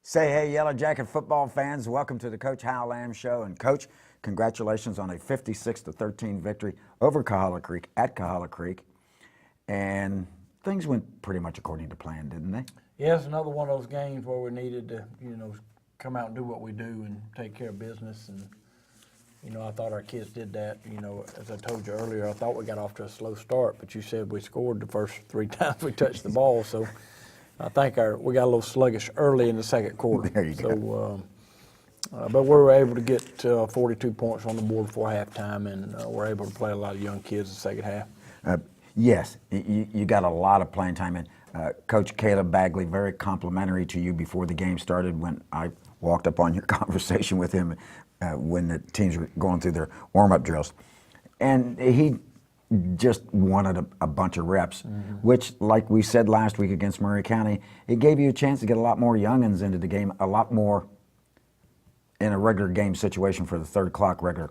Say hey, Yellow Jacket football fans. Welcome to the Coach Hal Lamb Show. And Coach, congratulations on a 56-13 victory over Coahulla Creek at Coahulla Creek. And things went pretty much according to plan, didn't they? Yeah, it's another one of those games where we needed to, come out and do what we do and take care of business. And, I thought our kids did that. As I told you earlier, I thought we got off to a slow start, but you said we scored the first 3 times we touched the ball. So I think we got a little sluggish early in the second quarter. There you go. But we were able to get 42 points on the board before halftime, and we're able to play a lot of young kids in the second half. Yes, you got a lot of playing time in. Coach Caleb Bagley, very complimentary to you before the game started when I walked up on your conversation with him when the teams were going through their warm-up drills. And he just wanted a bunch of reps, which, like we said last week against Murray County, it gave you a chance to get a lot more youngins into the game, a lot more in a regular game situation for the third quarter.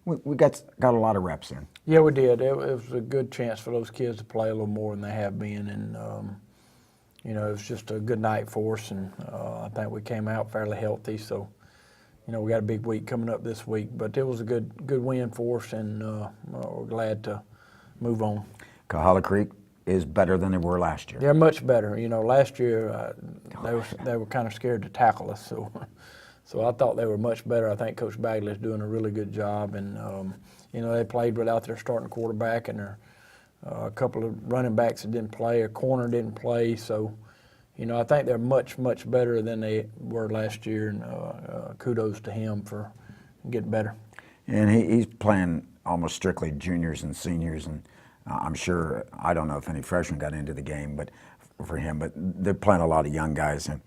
We got a lot of reps in. Yeah, we did. It was a good chance for those kids to play a little more than they have been, and it was just a good night for us, and I think we came out fairly healthy. So, we got a big week coming up this week, but it was a good win for us, and we're glad to move on. Coahulla Creek is better than they were last year. They're much better. Last year they were kind of scared to tackle us, so I thought they were much better. I think Coach Bagley is doing a really good job, and they played without their starting quarterback, and a couple of running backs that didn't play, a corner didn't play. So, I think they're much better than they were last year, and kudos to him for getting better. And he's playing almost strictly juniors and seniors, and I'm sure, I don't know if any freshmen got into the game, but for him, but they're playing a lot of young guys. And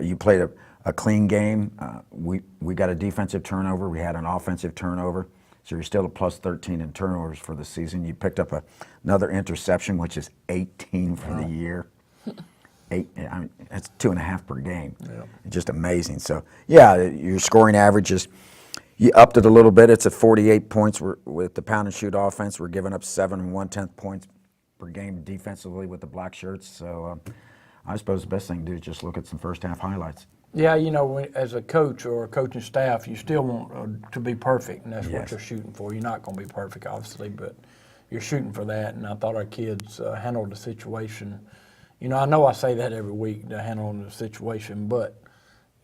you played a clean game. We got a defensive turnover. We had an offensive turnover. So you're still a plus 13 in turnovers for the season. You picked up another interception, which is 18 for the year. That's 2.5 per game. Yeah. Just amazing. So, yeah, your scoring average is, you upped it a little bit. It's at 48 points. With the pound and shoot offense, we're giving up 7 1/10 points per game defensively with the black shirts. So I suppose the best thing to do is just look at some first half highlights. Yeah, as a coach or a coaching staff, you still want to be perfect, and that's what you're shooting for. You're not going to be perfect, obviously, but you're shooting for that. And I thought our kids handled the situation. I know I say that every week, to handle the situation, but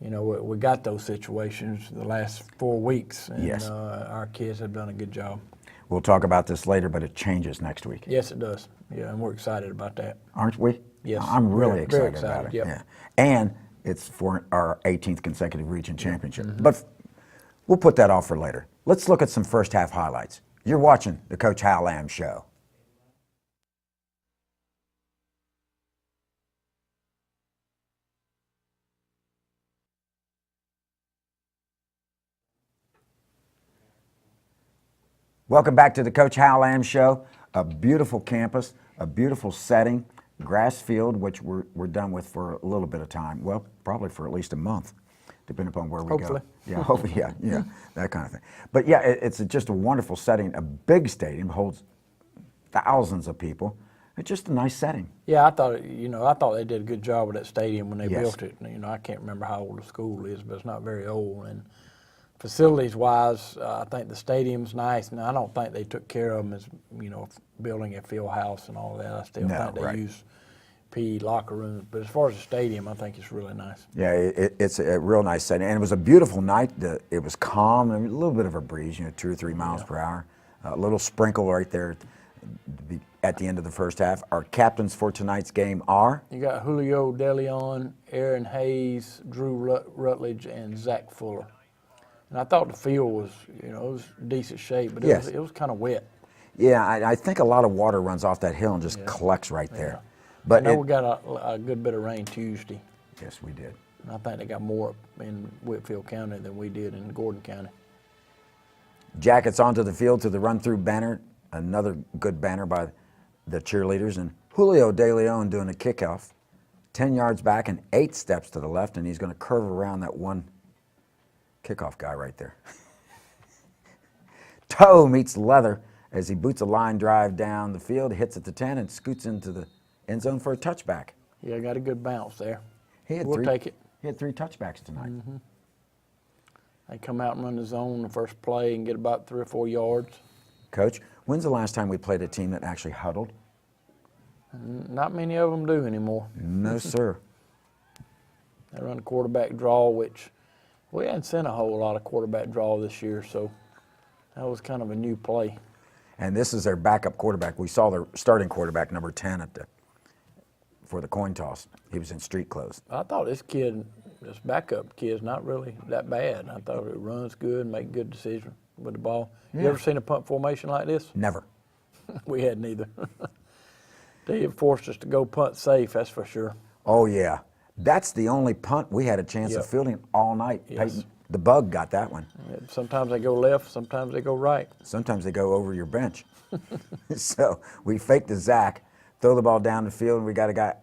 we got those situations the last 4 weeks, and yes. Our kids have done a good job. We'll talk about this later, but it changes next week. Yes, it does. Yeah, and we're excited about that. Aren't we? Yes. I'm really very excited about it. Yep. Yeah. And it's for our 18th consecutive region championship. But we'll put that off for later. Let's look at some first half highlights. You're watching the Coach Hal Lamb Show. Welcome back to the Coach Hal Lamb Show. A beautiful campus, a beautiful setting, grass field, which we're done with for a little bit of time. Well, probably for at least a month, depending upon where we Hopefully. go. Yeah, hopefully, yeah, that kind of thing. But yeah, it's just a wonderful setting. A big stadium, holds thousands of people. It's just a nice setting. Yeah, I thought they did a good job with that stadium when they Yes. built it. I can't remember how old the school is, but it's not very old. And facilities-wise, I think the stadium's nice, and I don't think they took care of them as, building a field house and all that. I still think they use PE locker rooms. But as far as the stadium, I think it's really nice. Yeah, it's a real nice setting. And it was a beautiful night. It was calm, a little bit of a breeze, 2 or 3 miles per hour. A little sprinkle right there at the end of the first half. Our captains for tonight's game are? You got Julio De Leon, Aaron Hayes, Drew Rutledge, and Zach Fuller. And I thought the field was, it was decent shape, but it was kind of wet. Yeah, I think a lot of water runs off that hill and just collects right there. Yeah. But I know we got a good bit of rain Tuesday. Yes, we did. And I think they got more in Whitfield County than we did in Gordon County. Jackets onto the field to the run-through banner. Another good banner by the cheerleaders. And Julio De Leon doing a kickoff. 10 yards back and 8 steps to the left, and he's going to curve around that one kickoff guy right there. Toe meets leather as he boots a line drive down the field, hits at the 10, and scoots into the end zone for a touchback. Yeah, got a good bounce there. We'll take it. He had 3 touchbacks tonight. They come out and run the zone the first play and get about 3 or 4 yards. Coach, when's the last time we played a team that actually huddled? Not many of them do anymore. No, sir. They run a quarterback draw, which we hadn't seen a whole lot of quarterback draw this year, so that was kind of a new play. And this is their backup quarterback. We saw their starting quarterback, number 10, for the coin toss. He was in street clothes. I thought this backup kid's not really that bad. I thought it runs good, make good decisions with the ball. Yeah. You ever seen a punt formation like this? Never. We hadn't either. They forced us to go punt safe, that's for sure. Oh, yeah. That's the only punt we had a chance of fielding all night. Yes. Peyton, the bug got that one. Sometimes they go left, sometimes they go right. Sometimes they go over your bench. So we faked the Zach, throw the ball down the field, and we got a guy.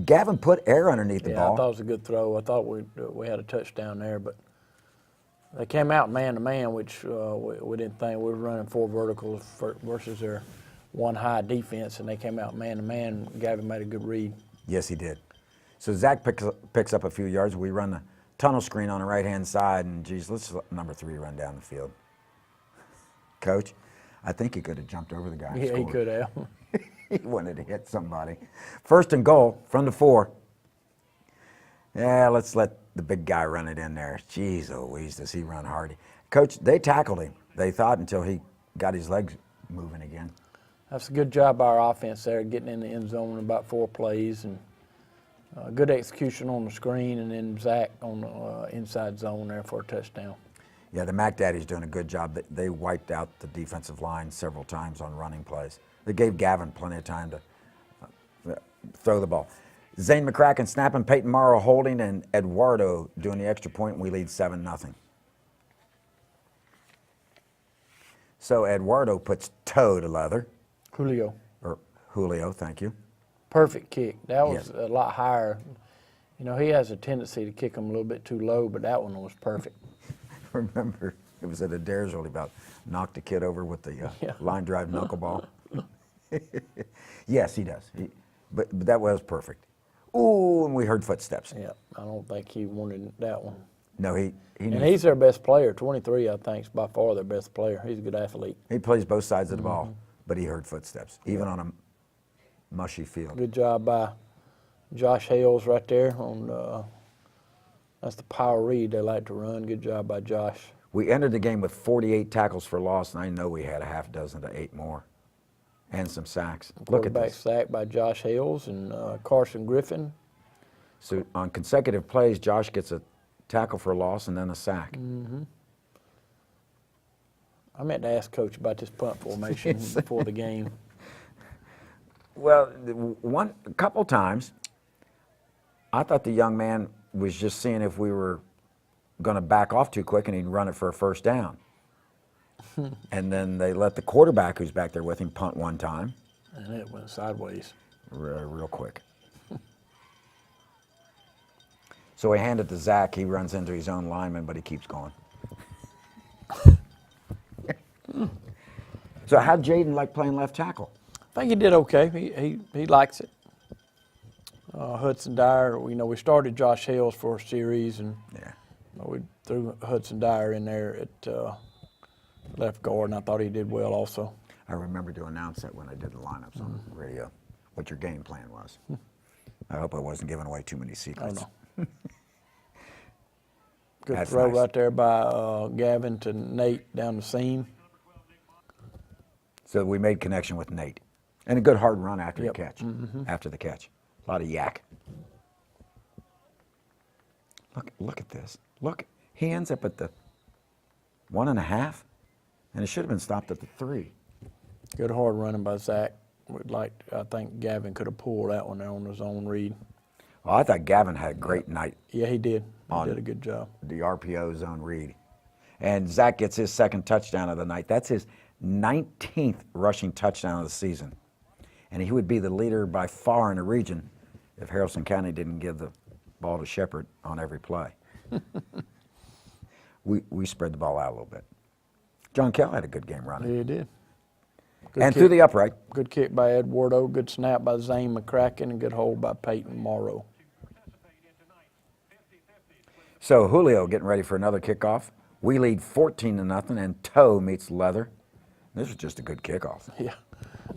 Gavin put air underneath the ball. I thought it was a good throw. I thought we had a touchdown there, but they came out man-to-man, which we didn't think. We were running 4 verticals versus their 1 high defense, and they came out man-to-man. Gavin made a good read. Yes, he did. So Zach picks up a few yards. We run the tunnel screen on the right-hand side, and, geez, let's let number 3 run down the field. Coach, I think he could have jumped over the guy. Yeah, he could have. He wanted to hit somebody. 1st and goal from the 4. Yeah, let's let the big guy run it in there. Jeez Louise, does he run hard. Coach, they tackled him, they thought, until he got his legs moving again. That's a good job by our offense there, getting in the end zone in about 4 plays, and good execution on the screen, and then Zach on the inside zone there for a touchdown. Yeah, the Mac Daddy's doing a good job. They wiped out the defensive line several times on running plays. They gave Gavin plenty of time to throw the ball. Zane McCracken snapping, Peyton Morrow holding, and Eduardo doing the extra point, and we lead 7-0. So Eduardo puts toe to leather. Julio, thank you. Perfect kick. That was Yes. a lot higher. You know, he has a tendency to kick them a little bit too low, but that one was perfect. Remember, it was at a Daresville, he about knocked a kid over with the line drive knuckleball. Yes, he does. But that was perfect. Ooh, and we heard footsteps. Yeah, I don't think he wanted that one. No, he And he's their best player. 23, I think, is by far their best player. He's a good athlete. He plays both sides of the ball, but he heard footsteps, even on a mushy field. Good job by Josh Hales right there on that's the power read they like to run. Good job by Josh. We entered the game with 48 tackles for loss, and I know we had a half dozen to 8 more, and some sacks. Look at Quarterback this. sack by Josh Hales and Carson Griffin. So on consecutive plays, Josh gets a tackle for loss and then a sack. I meant to ask Coach about this punt formation before the game. Well, a couple times, I thought the young man was just seeing if we were going to back off too quick and he'd run it for a 1st down. And then they let the quarterback who's back there with him punt one time. And it went sideways. Real quick. So we hand it to Zach. He runs into his own lineman, but he keeps going. So how'd Jaden like playing left tackle? I think he did okay. He likes it. Hudson Dyer, we started Josh Hales for a series, and we threw Hudson Dyer in there at left guard, and I thought he did well also. I remember to announce that when I did the lineups on the radio, what your game plan was. I hope I wasn't giving away too many secrets. Oh, no. Good That's throw nice. right there by Gavin to Nate down the seam. So we made connection with Nate. And a good hard run after Yep. the catch. After the catch. A lot of yak. Look at this. Look, he ends up at the 1.5, and it should have been stopped at the 3. Good hard running by Zach. I think Gavin could have pulled that one there on his own read. Well, I thought Gavin had a great night. Yeah, he did. He On did a good job. The RPO zone read. And Zach gets his 2nd touchdown of the night. That's his 19th rushing touchdown of the season. And he would be the leader by far in the region if Haralson County didn't give the ball to Shepherd on every play. We spread the ball out a little bit. John Kell had a good game running. Yeah, he did. And through the upright. Good kick by Eduardo. Good snap by Zane McCracken, and good hold by Peyton Morrow. So Julio getting ready for another kickoff. We lead 14-0, and Toe meets Leather. This was just a good kickoff. Yeah,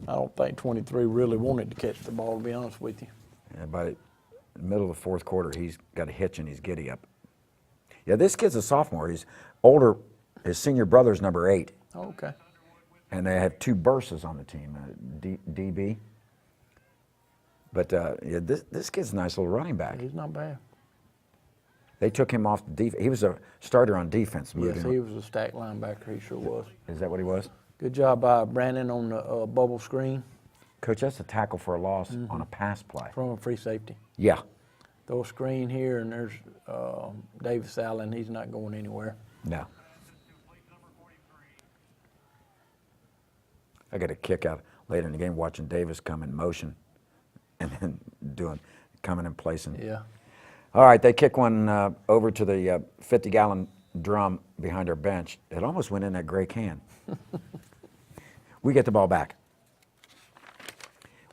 I don't think 23 really wanted to catch the ball, to be honest with you. Yeah, by the middle of the fourth quarter, he's got a hitch and he's giddy up. Yeah, this kid's a sophomore. He's older. His senior brother's number 8. Oh, okay. And they have 2 burses on the team, DB. But yeah, this kid's a nice little running back. He's not bad. They took him off the defense. He was a starter on defense. Yes, he was a stack linebacker. He sure was. Is that what he was? Good job by Brandon on the bubble screen. Coach, that's a tackle for a loss on a pass play. From a free safety. Yeah. Throw a screen here, and there's Davis Allen. He's not going anywhere. No. I got a kick out later in the game watching Davis come in motion and then coming and placing. Yeah. All right, they kick one over to the 50-gallon drum behind our bench. It almost went in that gray can. We get the ball back.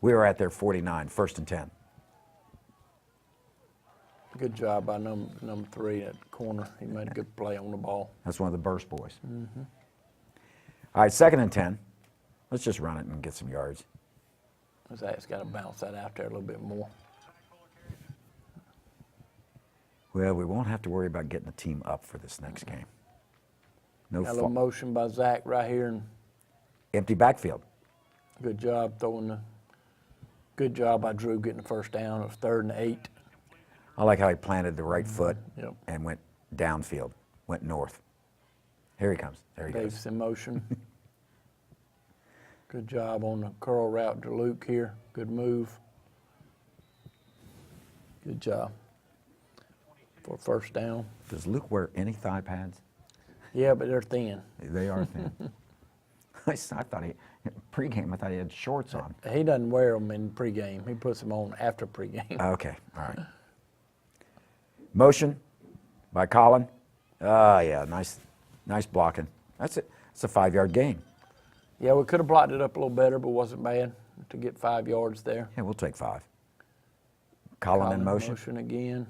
We were at their 49, 1st and 10. Good job by number 3 at the corner. He made a good play on the ball. That's one of the burst boys. All right, 2nd and 10. Let's just run it and get some yards. Zach's got to bounce that out there a little bit more. Well, we won't have to worry about getting the team up for this next game. No Got a little motion by Zach right here, and empty backfield. good job throwing the. Good job by Drew getting the first down. It was 3rd and 8. I like how he planted the right foot Yep. and went downfield, went north. Here he comes. There he Davis goes. in motion. Good job on the curl route to Luke here. Good move. Good job for 1st down. Does Luke wear any thigh pads? Yeah, but they're thin. They are thin. I thought pregame, I thought he had shorts on. He doesn't wear them in pregame. He puts them on after pregame. Okay, all right. Motion by Colin. Yeah, nice blocking. That's it. It's a 5-yard gain. Yeah, we could have blocked it up a little better, but wasn't bad to get 5 yards there. Yeah, we'll take 5. Colin in motion. Motion again.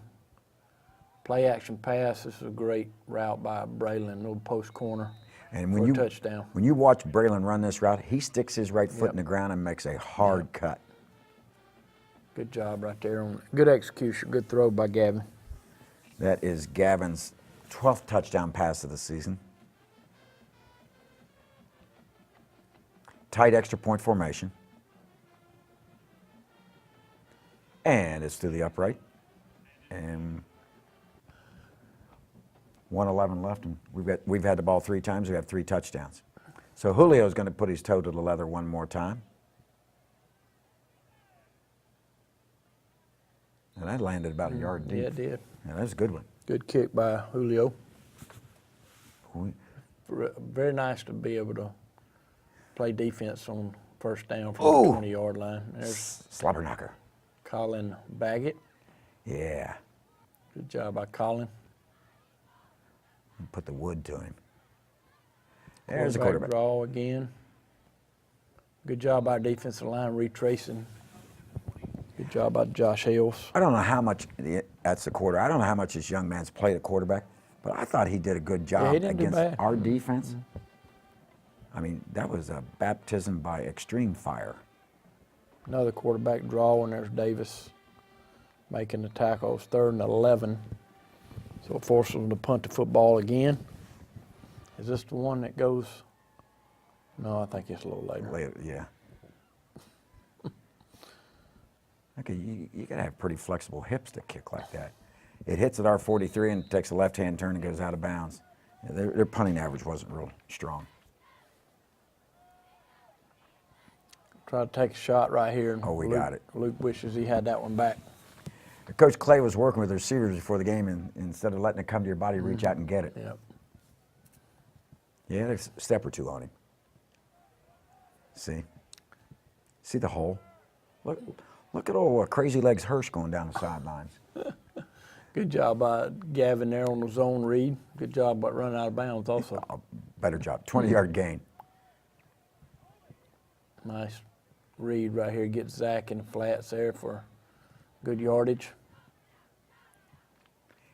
Play action pass. This is a great route by Braylon, little post corner. And for a touchdown. When you watch Braylon run this route, he sticks his right foot in the ground and makes a hard cut. Good job right there. Good execution. Good throw by Gavin. That is Gavin's 12th touchdown pass of the season. Tight extra point formation. And it's through the upright. And 1:11 left, and we've had the ball 3 times. We have 3 touchdowns. So Julio's going to put his toe to the leather one more time. And that landed about a yard deep. Yeah, it did. Yeah, that was a good one. Good kick by Julio. We- Very nice to be able to play defense on 1st down from Oh. the 20-yard line. There's Slobber knocker. Colin Baggett. Yeah. Good job by Colin. Put the wood to him. There's a quarterback. Draw again. Good job by defensive line retracing. Good job by Josh Hales. I don't know how much, that's the quarter. I don't know how much this young man's played at quarterback, but I thought he did a good job he didn't do against bad. our defense. I mean, that was a baptism by extreme fire. Another quarterback draw, and there's Davis making the tackle. It's 3rd and 11. So it forces them to punt the football again. Is this the one that goes? No, I think it's a little later. Yeah. Okay, you got to have pretty flexible hips to kick like that. It hits at our 43 and takes a left-hand turn and goes out of bounds. Yeah, their punting average wasn't real strong. Try to take a shot right here. Oh, we Luke, got it. Luke wishes he had that one back. Coach Clay was working with the receivers before the game, and instead of letting it come to your body, reach out and get it. Yep. Yeah, there's a step or 2 on him. See the hole? Look at old crazy legs Hirsch going down the sidelines. Good job by Gavin there on the zone read. Good job by running out of bounds also. Better job, 20-yard gain. Nice read right here. Gets Zach in the flats there for good yardage.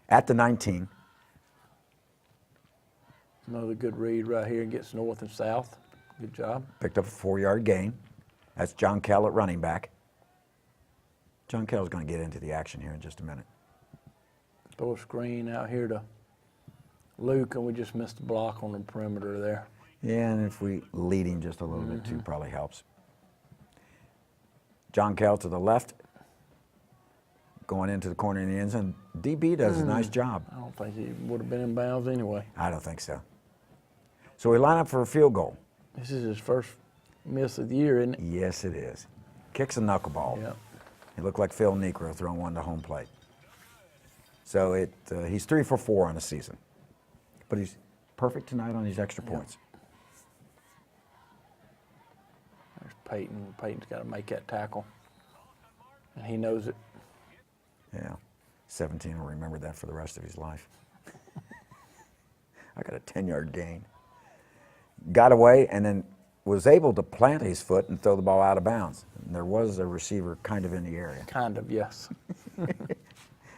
At the 19. Another good read right here. Gets north and south. Good job. Picked up a 4-yard gain. That's John Kell at running back. John Kell's going to get into the action here in just a minute. Throw a screen out here to Luke, and we just missed the block on the perimeter there. Yeah, and if we lead him just a little bit too, probably helps. John Kell to the left, going into the corner in the end zone. DB does a nice job. I don't think he would have been in bounds anyway. I don't think so. So we line up for a field goal. This is his first miss of the year, isn't it? Yes, it is. Kicks a knuckleball. Yeah. He looked like Phil Negro throwing one to home plate. So he's 3 for 4 on the season. But he's perfect tonight on these extra points. There's Peyton. Peyton's got to make that tackle, and he knows it. Yeah. 17 will remember that for the rest of his life. I got a 10-yard gain. Got away and then was able to plant his foot and throw the ball out of bounds. And there was a receiver kind of in the area. Kind of, yes.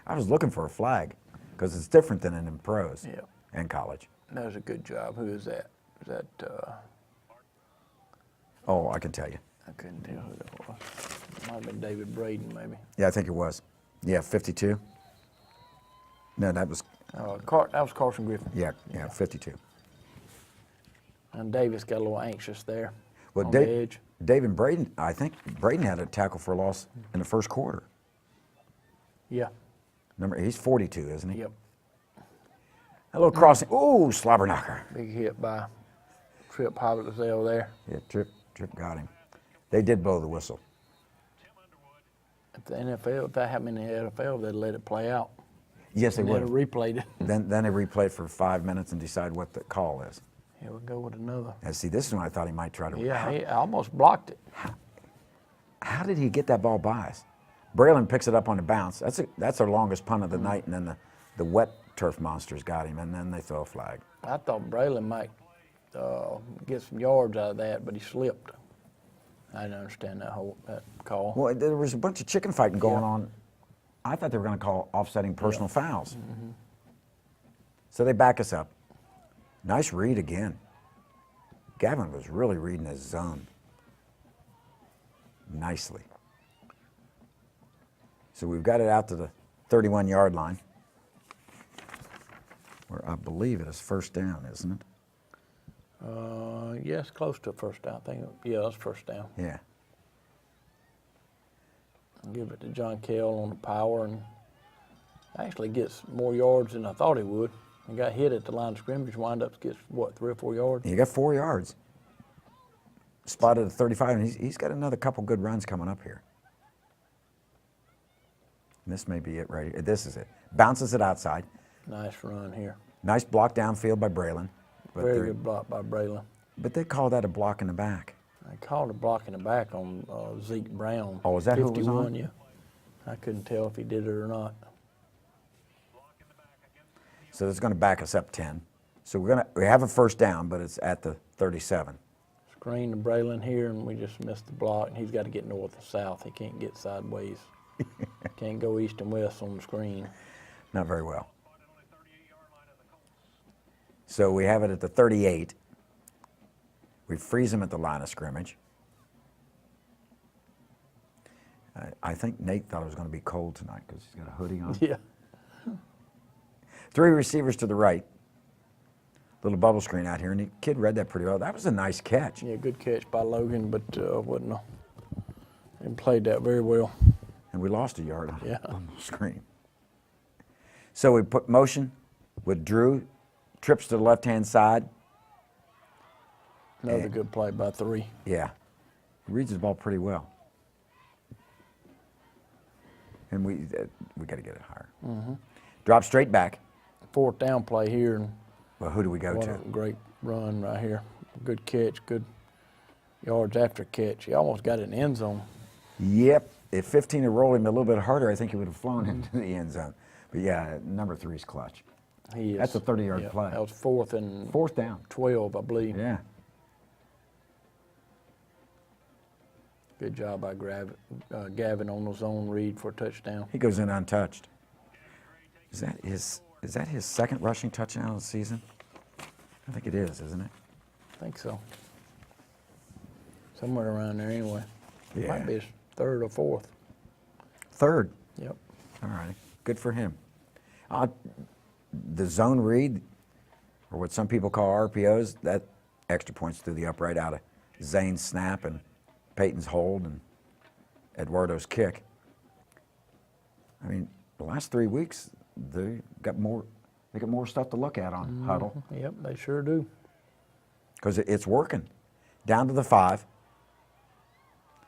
I was looking for a flag because it's different than in the pros Yeah. and college. That was a good job. Who is that? Is that, Oh, I can tell you. I couldn't tell who that was. Might have been David Braden, maybe. Yeah, I think it was. Yeah, 52. No, that was, That was Carson Griffin. yeah, 52. And Davis got a little anxious there Well, on the edge. David Braden, I think Braden had a tackle for a loss in the first quarter. Yeah. Remember, he's 42, isn't he? Yep. A little crossing. Ooh, slobber knocker. Big hit by Trip Hobbitzell there. Yeah, Trip got him. They did blow the whistle. If the NFL, if that happened in the NFL, they'd let it play out. Yes, they And would. they'd have replayed it. Then they replay it for 5 minutes and decide what the call is. Here we go with another. And see, this is when I thought he might try to. Yeah, he almost blocked it. How did he get that ball by us? Braylon picks it up on the bounce. That's our longest punt of the night, and then the wet turf monsters got him, and then they throw a flag. I thought Braylon might get some yards out of that, but he slipped. I didn't understand that call. Well, there was a bunch of chicken fighting going on. I thought they were going to call offsetting personal fouls. So they back us up. Nice read again. Gavin was really reading his zone nicely. So we've got it out to the 31-yard line, where I believe it is first down, isn't it? Yes, close to a first down. I think, yeah, that's first down. Yeah. Give it to John Kell on the power, and actually gets more yards than I thought he would. He got hit at the line of scrimmage, wind up gets, what, 3 or 4 yards? He got 4 yards. Spotted at 35, and he's got another couple good runs coming up here. And this may be it right here. This is it. Bounces it outside. Nice run here. Nice block downfield by Braylon. Very good block by Braylon. But they call that a block in the back. I called a block in the back on Zeke Brown. Oh, is that who it was 51, on? yeah. I couldn't tell if he did it or not. So it's going to back us up 10. So we have a first down, but it's at the 37. Screen to Braylon here, and we just missed the block, and he's got to get north and south. He can't get sideways. Can't go east and west on the screen. Not very well. So we have it at the 38. We freeze him at the line of scrimmage. I think Nate thought it was going to be cold tonight because he's got a hoodie on. Yeah. 3 receivers to the right. Little bubble screen out here, and the kid read that pretty well. That was a nice catch. Yeah, good catch by Logan, but wasn't he played that very well. And we lost a yard on Yeah. the bubble screen. So we put motion with Drew, trips to the left-hand side. Another good play by 3. Yeah, he reads his ball pretty well. And we got to get it higher. Drop straight back. 4th down play here, and Well, who do we go what to? a great run right here. Good catch, good yards after catch. He almost got it in the end zone. Yep. If 15 had rolled him a little bit harder, I think he would have flown into the end zone. But yeah, number 3 is clutch. He is. That's a 30-yard play. That was 4th and 4th down. 12, I believe. Yeah. Good job by Gavin on the zone read for a touchdown. He goes in untouched. Is that his second rushing touchdown of the season? I think it is, isn't it? I think so. Somewhere around there anyway. Yeah. Might be his third or fourth. Third. Yep. All right. Good for him. The zone read, or what some people call RPOs, that extra points through the upright out of Zane's snap and Peyton's hold and Eduardo's kick. I mean, the last 3 weeks, they got more stuff to look at on Huddle. Yep, they sure do. Because it's working. Down to the 5.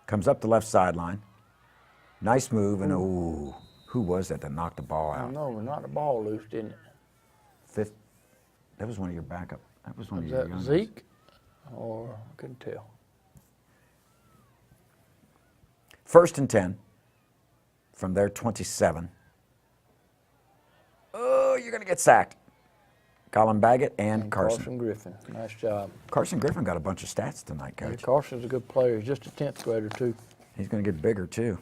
Comes up the left sideline. Nice move, and ooh, who was that knocked the ball I out? don't know, we knocked the ball loose, didn't it? Fifth. That was one of your backup. That was one Was of your that young Zeke? Or I couldn't tell. 1st and 10 from their 27. Oh, you're going to get sacked. Colin Baggett and Carson. Griffin. Nice job. Carson Griffin got a bunch of stats tonight, Yeah, Coach. Carson's a good player. He's just a 10th grader, too. He's going to get bigger, too.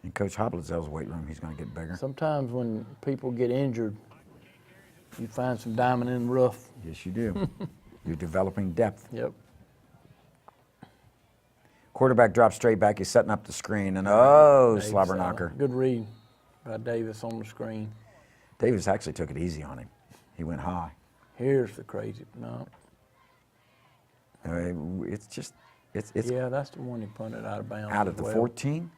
In Coach Hoblitzel's weight room, he's going to get bigger. Sometimes when people get injured, you find some diamond in the rough. Yes, you do. You're developing depth. Yep. Quarterback drops straight back. He's setting up the screen, and oh, Davis, slobber knocker. Good read by Davis on the screen. Davis actually took it easy on him. He went high. Here's the crazy, no. It's just, it's Yeah, that's the one he punted out of bounds. out at as the well. 14.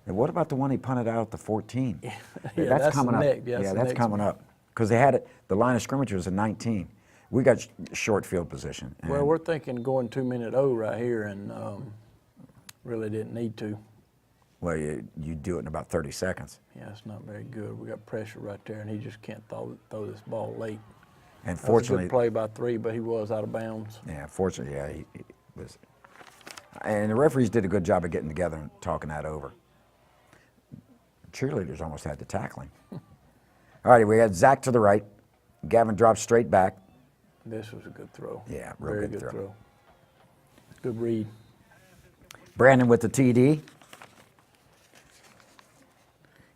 And what about the one he punted out at the 14? Yeah, that's that's coming the up. next- that's Yeah, the that's next coming one. up. Because they had it, the line of scrimmage was a 19. We got short field position. Well, and- we're thinking going 2-minute O right here, and really didn't need to. Well, you do it in about 30 seconds. Yeah, it's not very good. We got pressure right there, and he just can't throw this ball late. And That was a fortunately, good play by 3, but he was out of bounds. yeah, fortunately, yeah, he was. And the referees did a good job of getting together and talking that over. Cheerleaders almost had to tackle him. All righty, we had Zach to the right. Gavin drops straight back. This was a good throw. Yeah, real Very good good throw. throw. Good read. Brandon with the TD.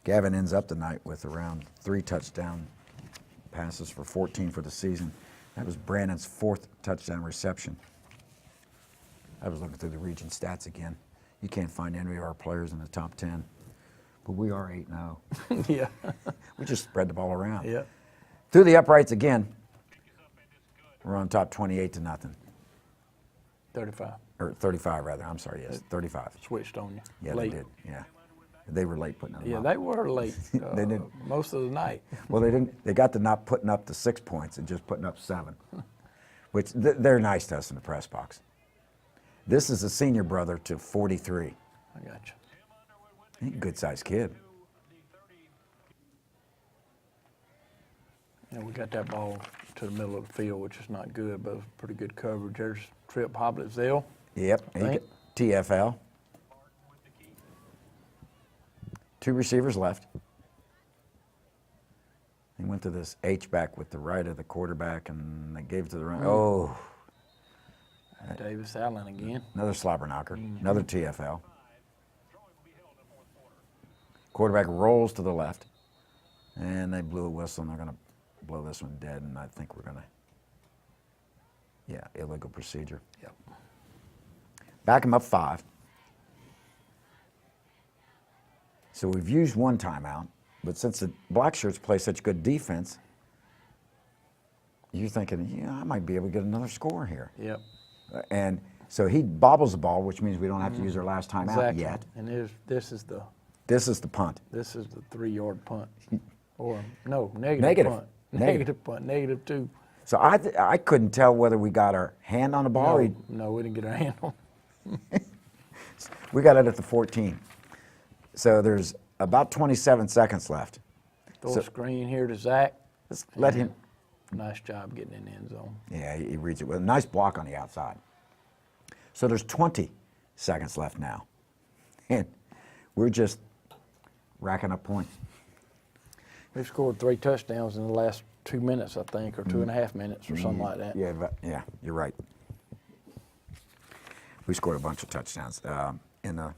Gavin ends up tonight with around 3 touchdown passes for 14 for the season. That was Brandon's 4th touchdown reception. I was looking through the region stats again. You can't find any of our players in the top 10, but we are 8-0. Yeah. We just spread the ball around. Yeah. Through the uprights again. We're on top 28-0. 35. Or 35 rather, I'm sorry, yes, 35. Switched on you. Yeah, late. they did, yeah. They were late putting them Yeah, up. they were late. They did. Most of the night. Well, they didn't. They got to not putting up the 6 points and just putting up 7, which they're nice to us in the press box. This is a senior brother to 43. I got you. He's a good-sized kid. Yeah, we got that ball to the middle of the field, which is not good, but it was pretty good coverage. There's Trip Hoblitzel. Yep. I think. TFL. 2 receivers left. He went to this H-back with the right of the quarterback, and they gave it to the right. Oh, Davis Allen again. another slobber knocker. Another TFL. Quarterback rolls to the left, and they blew a whistle, and they're going to blow this one dead, and I think we're going to, yeah, illegal procedure. Yep. Back him up 5. So we've used 1 timeout, but since the black shirts play such good defense, you're thinking, yeah, I might be able to get another score here. Yep. And so he bobbles the ball, which means we don't have to use our last timeout Exactly. yet. And this is the This is the punt. 3-yard punt. Or no, negative Negative. punt. Negative. Negative punt. -2. So I couldn't tell whether we got our hand on the ball. Or No, we didn't get our hand on. we got it at the 14. So there's about 27 seconds left. Throw So- a screen here to Zach. Let's let him. Nice job getting in the end zone. Yeah, he reads it with a nice block on the outside. So there's 20 seconds left now. And we're just racking up points. We've scored 3 touchdowns in the last 2 minutes, I think, or 2.5 minutes or something like that. Yeah, you're right. We scored a bunch of touchdowns in the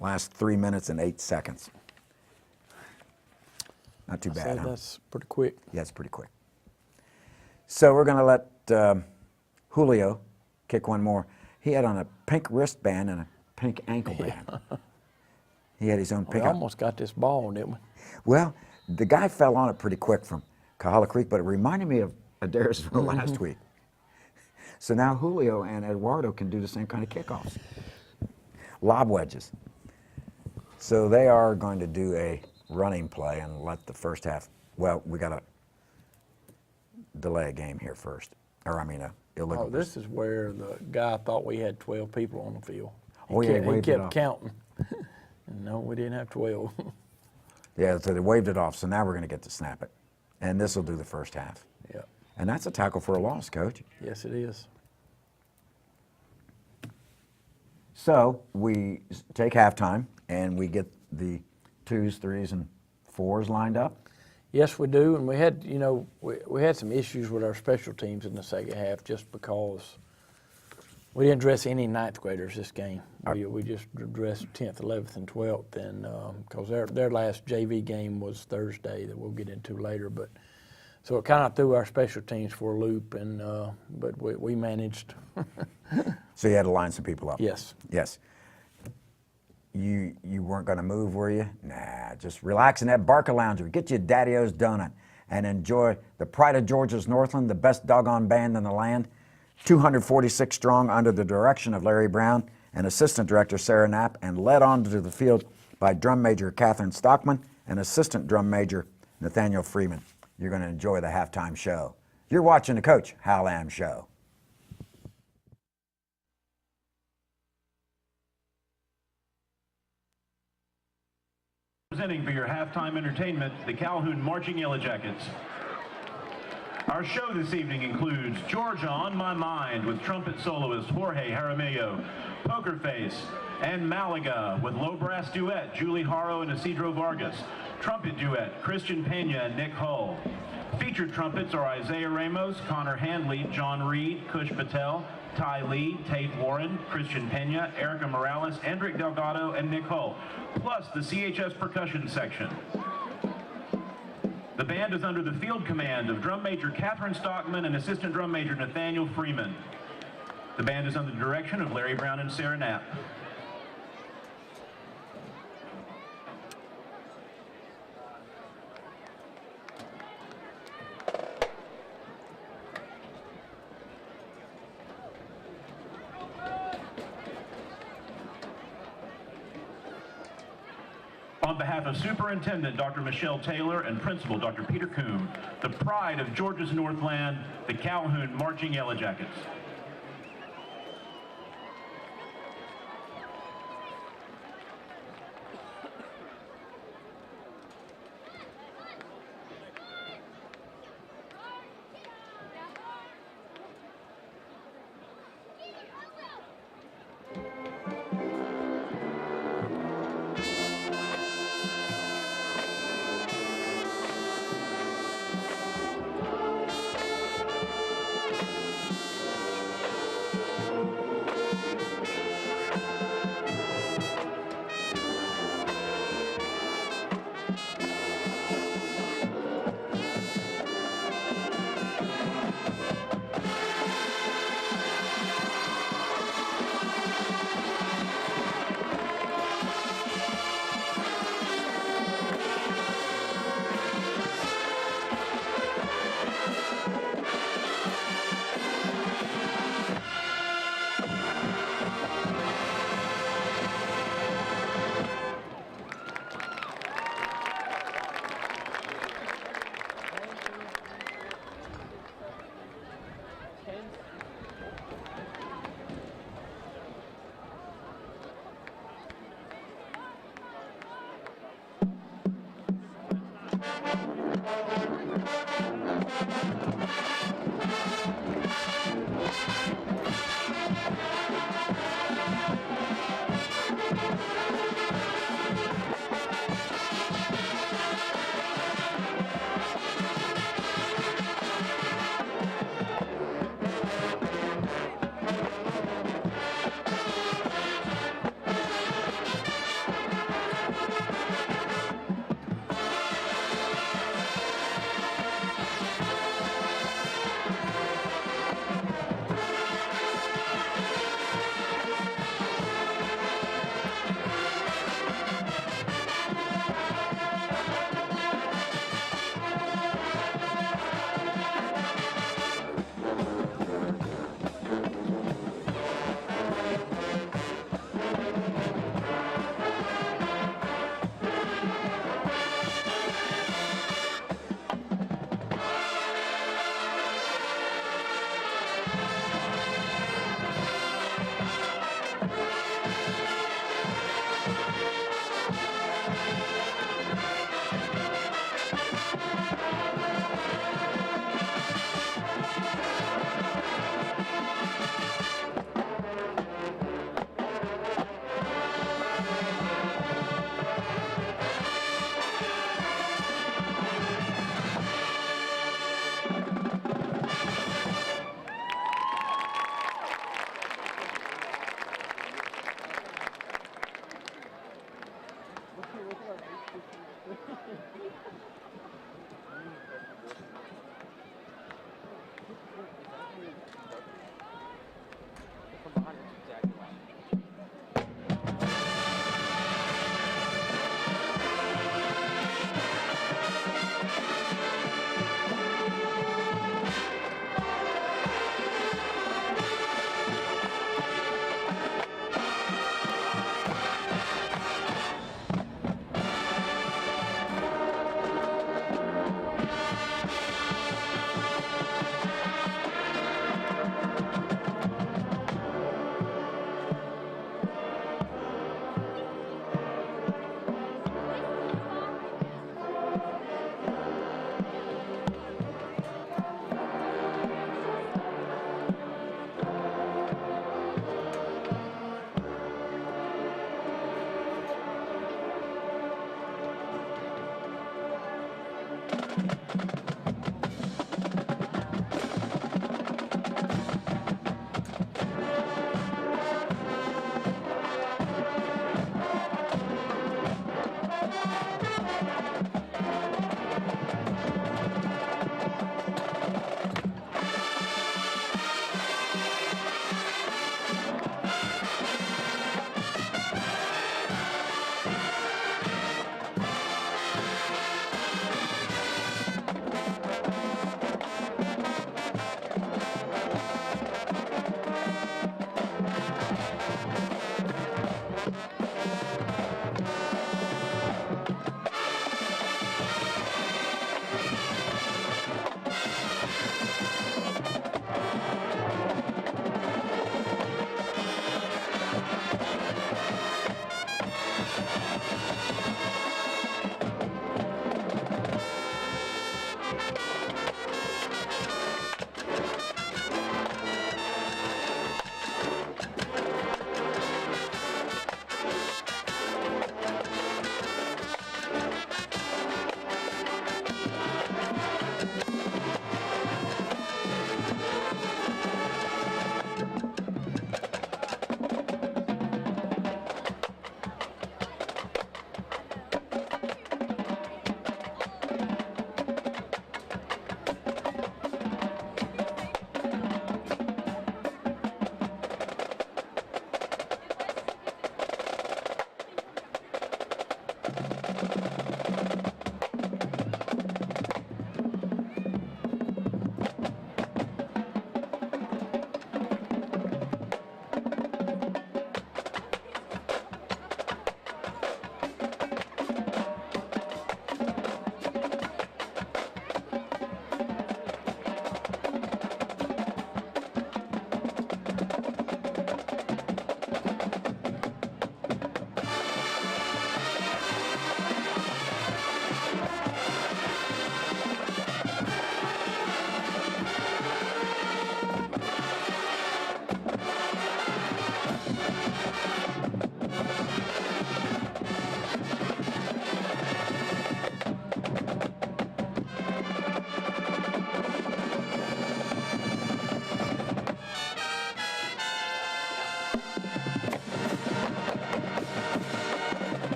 last 3 minutes and 8 seconds. Not too bad, huh? That's pretty quick. Yeah, it's pretty quick. So we're going to let Julio kick one more. He had on a pink wristband and a pink ankle band. He had his own pink. We almost got this ball, didn't we? Well, the guy fell on it pretty quick from Coahulla Creek, but it reminded me of Adairsville last week. So now Julio and Eduardo can do the same kind of kickoffs. Lob wedges. So they are going to do a running play and let the first half, well, we got to delay a game here first. Or, I mean, illegal. Oh, this is where the guy thought we had 12 people on the field. He kept counting. No, we didn't have 12. Yeah, so they waved it off, so now we're going to get to snap it. And this will do the first half. Yeah. And that's a tackle for a loss, Coach. Yes, it is. So we take halftime, and we get the 2s, 3s, and 4s lined up. Yes, we do, and we had, we had some issues with our special teams in the second half just because we didn't dress any ninth graders this game. We just dressed 10th, 11th, and 12th, and because their last JV game was Thursday that we'll get into later. But so it kind of threw our special teams for a loop, and but we managed. So you had to line some people up. Yes. Yes. You weren't going to move, were you? Nah, just relax in that Barca Lounger. Get you a Daddy-O's donut and enjoy the pride of Georgia's Northland, the best doggone band in the land. 246 strong under the direction of Larry Brown and Assistant Director Sarah Knapp, and led onto the field by Drum Major Catherine Stockman and Assistant Drum Major Nathaniel Freeman. You're going to enjoy the halftime show. You're watching the Coach Hal Lamb Show. Presenting for your halftime entertainment, the Calhoun Marching Yellow Jackets. Our show this evening includes Georgia on My Mind with trumpet soloist Jorge Jaramillo, Poker Face, and Malaga with low brass duet Julie Haro and Isidro Vargas, trumpet duet Christian Pena and Nick Hull. Featured trumpets are Isaiah Ramos, Connor Handley, John Reed, Kush Patel, Ty Lee, Tate Warren, Christian Pena, Erica Morales, Endrick Delgado, and Nick Hull, plus the CHS percussion section. The band is under the field command of Drum Major Catherine Stockman and Assistant Drum Major Nathaniel Freeman. The band is under the direction of Larry Brown and Sarah Knapp. On behalf of Superintendent Dr. Michelle Taylor and Principal Dr. Peter Coombe, the pride of Georgia's Northland, the Calhoun Marching Yellow Jackets.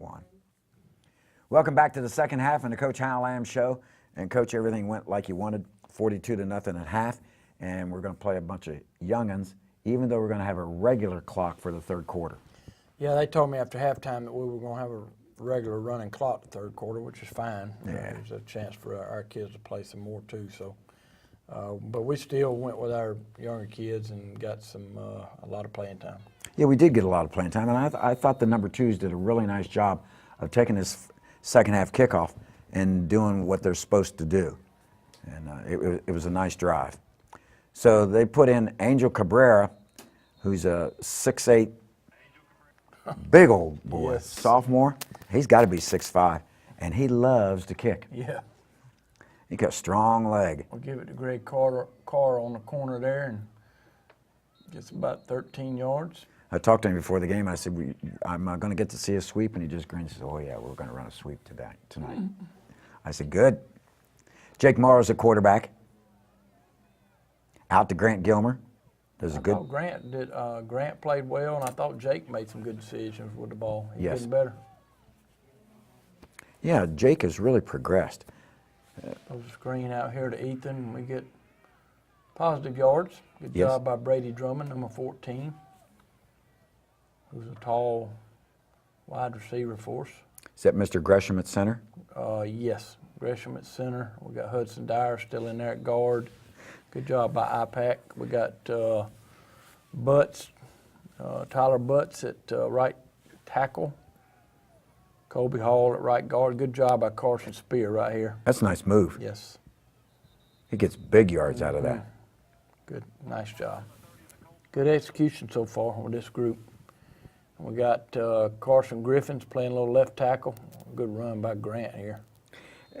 One. Welcome back to the second half of the Coach Hal Lamb Show. And, Coach, everything went like you wanted 42-0 at half, and we're going to play a bunch of young'uns, even though we're going to have a regular clock for the third quarter. Yeah, they told me after halftime that we were going to have a regular running clock the third quarter, which is fine. Yeah. There's a chance for our kids to play some more too. So, but we still went with our younger kids and got a lot of playing time. Yeah, we did get a lot of playing time, and I thought the number twos did a really nice job of taking this second half kickoff and doing what they're supposed to do. And it was a nice drive. So they put in Angel Cabrera, who's a 6'8", big old boy, Yes. sophomore. He's got to be 6'5", and he loves to kick. Yeah. He got a strong leg. We'll give it to Greg Carr on the corner there, and gets about 13 yards. I talked to him before the game. I said, I'm going to get to see a sweep, and he just grinned and said, oh, yeah, we're going to run a sweep tonight. I said, good. Jake Morrow's a quarterback. Out to Grant Gilmer. Does a good. thought Grant played well, and I thought Jake made some good decisions with the ball. He's Yes. getting better. Yeah, Jake has really progressed. There's a screen out here to Ethan, and we get positive yards. Good Yes. job by Brady Drummond, number 14, who's a tall wide receiver for us. Is that Mr. Gresham at center? Yes, Gresham at center. We got Hudson Dyer still in there at guard. Good job by IPAC. We got Butts, Tyler Butts at right tackle. Colby Hall at right guard. Good job by Carson Spear right here. That's a nice move. Yes, He gets big yards out of that. good, nice job. Good execution so far with this group. We got Carson Griffins playing a little left tackle. Good run by Grant here.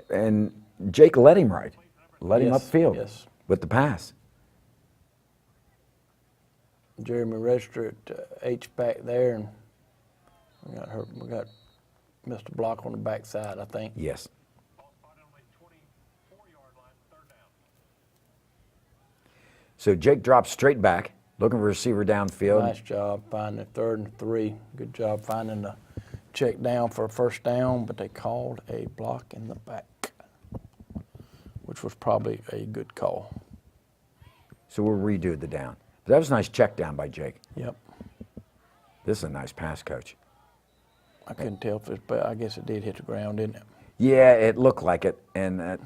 And Jake led him right. Led him Yes, upfield yes. with the pass. Jeremy Register at H-back there, and we got Mr. Block on the backside, I think. Yes. So Jake drops straight back, looking for a receiver downfield. Nice job finding 3rd and 3. Good job finding the check down for a first down, but they called a block in the back, which was probably a good call. So we'll redo the down. But that was a nice check down by Jake. Yep. This is a nice pass, Coach. I couldn't tell if it, but I guess it did hit the ground, didn't it? Yeah, it looked like it, and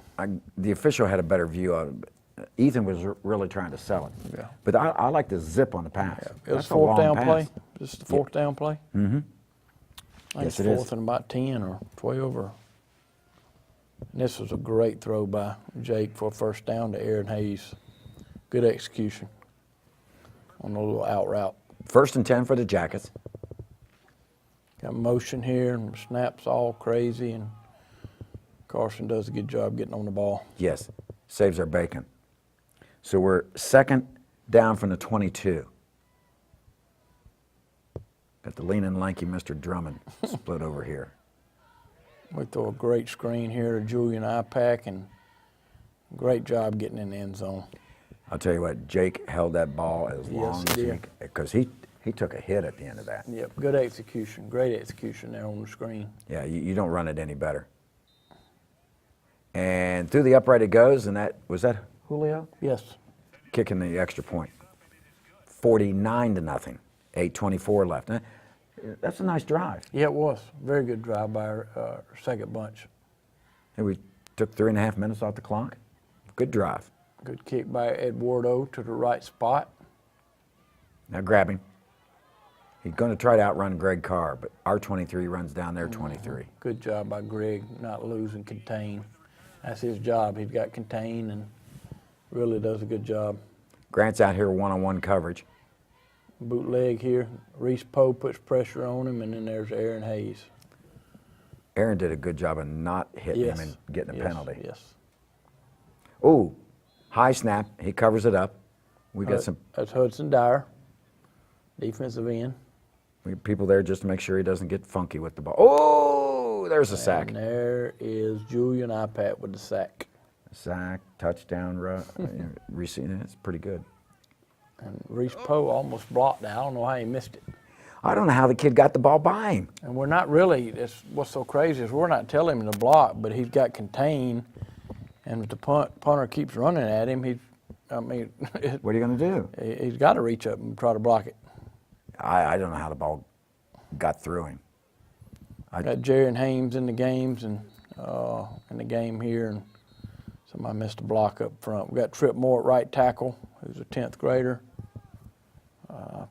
the official had a better view of it. Ethan was really trying to sell it. Yeah. But I like the zip on the pass. It was That's a fourth long down play. pass. This is the fourth down play. Mm-hmm. I think Yes, it's it is. fourth and about 10 or 12. And this was a great throw by Jake for a first down to Aaron Hayes. Good execution on a little out route. 1st and 10 for the Jackets. Got motion here and snaps all crazy, and Carson does a good job getting on the ball. Yes, saves our bacon. So we're 2nd down from the 22. Got the lean and lanky Mr. Drummond split over here. We throw a great screen here to Julian IPAC, and great job getting in the end zone. I'll tell you what, Jake held that ball as long Yes, as he he did. could, because he took a hit at the end of that. Yep, good execution, great execution there on the screen. Yeah, you don't run it any better. And through the upright it goes, and was that Julio? Yes, Kicking the extra point. 49-0, 8:24 left. That's a nice drive. yeah, it was. Very good drive by our second bunch. And we took 3.5 minutes off the clock. Good drive. Good kick by Eduardo to the right spot. Now grab him. He's going to try to outrun Greg Carr, but our 23 runs down their 23. Good job by Greg, not losing contain. That's his job. He's got contain and really does a good job. Grant's out here one-on-one coverage. Bootleg here. Reese Poe puts pressure on him, and then there's Aaron Hayes. Aaron did a good job of not hitting Yes. him and getting a Yes, penalty. Yes. Ooh, high snap. He covers it up. We got some That's Hudson Dyer, defensive end. people there just to make sure he doesn't get funky with the ball. Oh, there's a sack. And there is Julian IPAT with the sack. Sack, touchdown, receiving. It's pretty good. And Reese Poe almost blocked that. I don't know how he missed it. I don't know how the kid got the ball by him. And we're not really, what's so crazy is we're not telling him to block, but he's got contain, And if the punter keeps running at him, What are you going to do? he's got to reach up and try to block it. I don't know how the ball got through him. Got Jerry and Hames in the games and in the game here, and somebody missed a block up front. We got Trip Moore at right tackle, who's a 10th grader.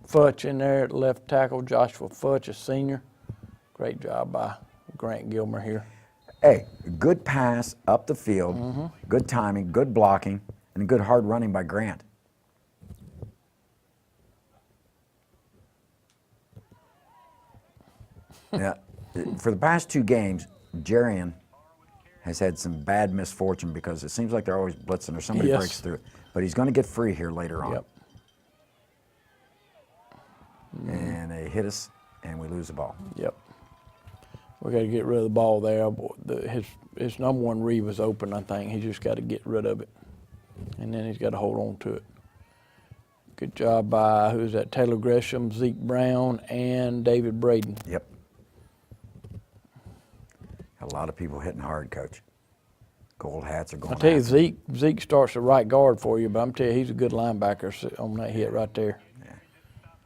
Futch in there at left tackle, Joshua Futch, a senior. Great job by Grant Gilmer here. Hey, good pass up the field, good timing, good blocking, and good hard running by Grant. Yeah, for the past 2 games, Jarian has had some bad misfortune because it seems like they're always blitzing or somebody Yes. breaks through. But he's going to get free here later on. Yep. And they hit us, and we lose the ball. Yep. We got to get rid of the ball there. His number 1 read was open, I think. He just got to get rid of it. And then he's got to hold on to it. Good job by, who's that, Taylor Gresham, Zeke Brown, and David Braden. Yep. A lot of people hitting hard, Coach. Gold hats are going I tell you, after. Zeke starts the right guard for you, but I'm telling you, he's a good linebacker on that hit right there.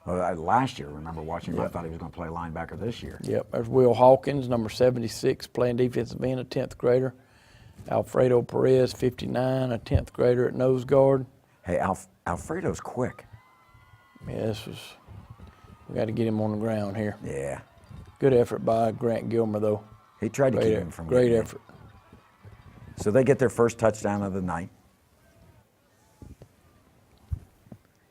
Well, last year, remember watching him, I Yep. thought he was going to play linebacker this year. Yep, there's Will Hawkins, number 76, playing defensive end, a 10th grader. Alfredo Perez, 59, a 10th grader at nose guard. Hey, Alfredo's quick. Yeah, we got to get him on the ground here. Yeah. Good effort by Grant Gilmer, though. He tried to Great, keep him from great getting in. effort. So they get their first touchdown of the night.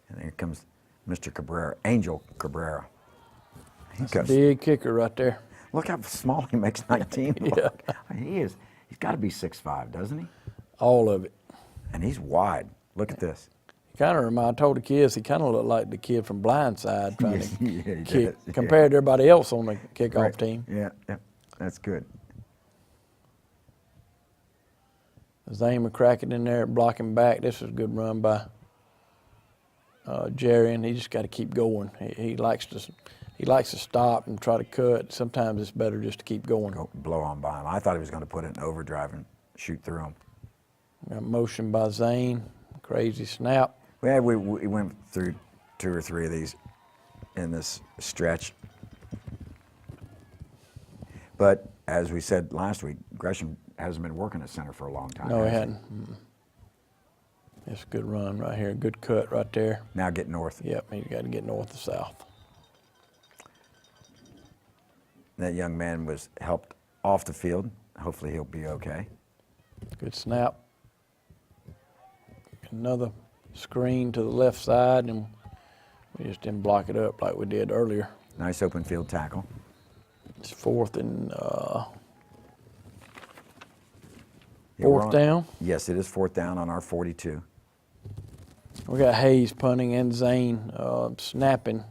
And here comes Mr. Cabrera, Angel Cabrera. That's a big kicker right there. Look how small he makes 19 Yeah. look. He's got to be 6'5", doesn't he? All of it. And he's wide. Look at this. I told the kids, he kind of looked like the kid from Blindside trying to Yeah, he kick, does, yeah. compared to everybody else on the kickoff Right. team. Yeah, that's good. Zane McCracken in there blocking back. This was a good run by Jerry, and he just got to keep going. He likes to stop and try to cut. Sometimes it's better just to keep going. Go blow on by him. I thought he was going to put it in overdrive and shoot through him. Got motion by Zane. Crazy snap. Yeah, we went through 2 or 3 of these in this stretch. But as we said last week, Gresham hasn't been working at center for a long time. No, he has hadn't. It's a good run right here. Good cut right there. Now get north. Yep, he's got to get north to south. That young man was helped off the field. Hopefully he'll be okay. Good snap. Another screen to the left side, and we just didn't block it up like we did earlier. Nice open field tackle. It's fourth and Yeah, we're fourth on- down. Yes, it is 4th down on our 42. We got Hayes punting and Zane snapping.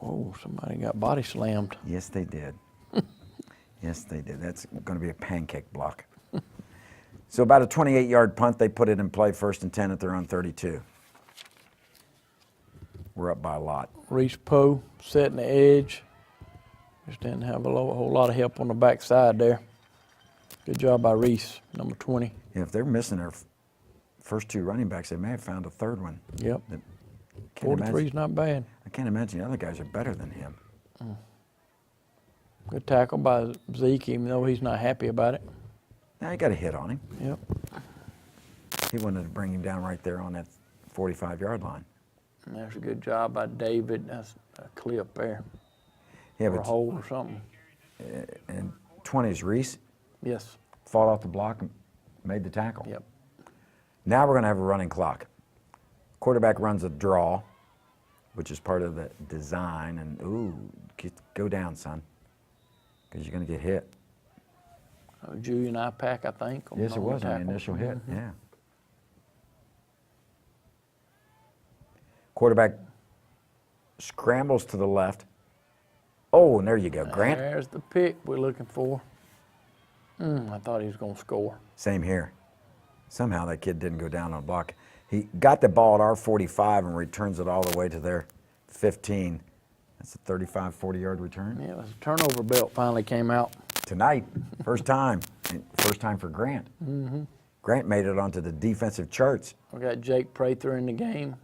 Oh, somebody got body slammed. Yes, they did. Yes, they did. That's going to be a pancake block. So about a 28-yard punt, they put it in play 1st and 10 at their own 32. We're up by a lot. Reese Poe setting the edge. Just didn't have a whole lot of help on the backside there. Good job by Reese, number 20. Yeah, if they're missing their first 2 running backs, they may have found a 3rd one. Yep. That- can't 43 imagine- is not bad. I can't imagine the other guys are better than him. Good tackle by Zeke, even though he's not happy about it. Now you got a hit on him. Yep. He wanted to bring him down right there on that 45-yard line. And there's a good job by David. That's a clip there. Yeah, Or a but hole or something. and 20's Reese Yes. fought off the block and made the tackle. Yep. Now we're going to have a running clock. Quarterback runs a draw, which is part of the design. And, ooh, go down, son, because you're going to get hit. Julian IPAC, I think. Yes, it on was the on the tackle. initial hit, yeah. Quarterback scrambles to the left. Oh, and there you go, Grant. There's the pick we're looking for. I thought he was going to score. Same here. Somehow that kid didn't go down on a block. He got the ball at our 45 and returns it all the way to their 15. That's a 35, 40-yard return. Yeah, the turnover belt finally came out. Tonight, first time. And first time for Grant. Grant made it onto the defensive charts. We got Jake Prather in the game.